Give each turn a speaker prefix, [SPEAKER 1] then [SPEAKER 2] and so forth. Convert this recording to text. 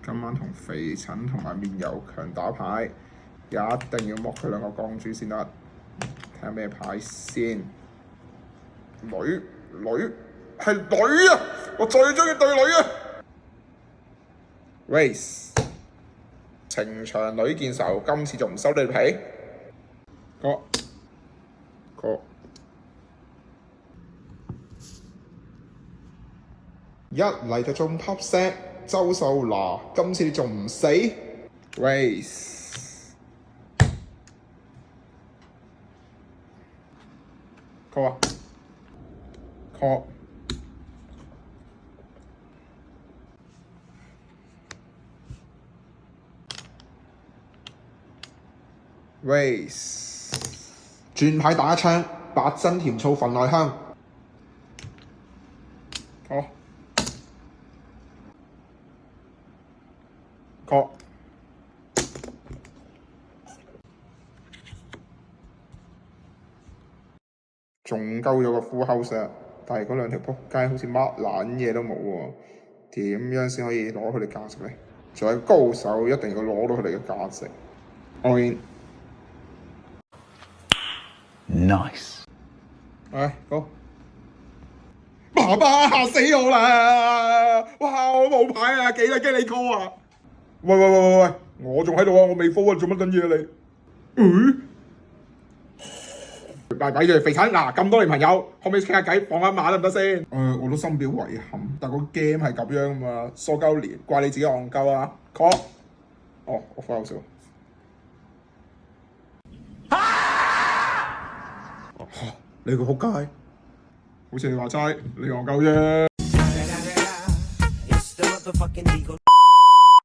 [SPEAKER 1] 今晚同肥陳同埋面油強打牌，一定要剝佢兩個光珠先得。睇下咩牌先。女係女啊！我最中意對女啊！Race 情場女見愁，今次仲唔收你皮？個一嚟就中 top set， 周秀娜，今次你仲唔死 ？Race call 啊 call Race 轉牌打一槍，八珍甜醋份內香。好。call 仲鳩咗個 full house 啊！但係嗰兩條仆街好似乜撚嘢都冇喎，點樣先可以攞佢哋價值呢？作為高手，一定要攞到佢哋嘅價值。All in
[SPEAKER 2] Nice。
[SPEAKER 1] 好。爸爸嚇死我啦！哇，我冇牌啊，幾撚驚你 call 啊！喂，我仲喺度啊，我未 call 啊，做乜撚嘢你？咪住肥陳嗱，咁多年朋友，可唔可以傾下偈，放一馬得唔得先？我都深表遺憾，但個 game 係咁樣啊嘛，疏鳩年，怪你自己戇鳩啊 ！call， 我翻好少。你個仆街，好似你話齋，你戇鳩啫。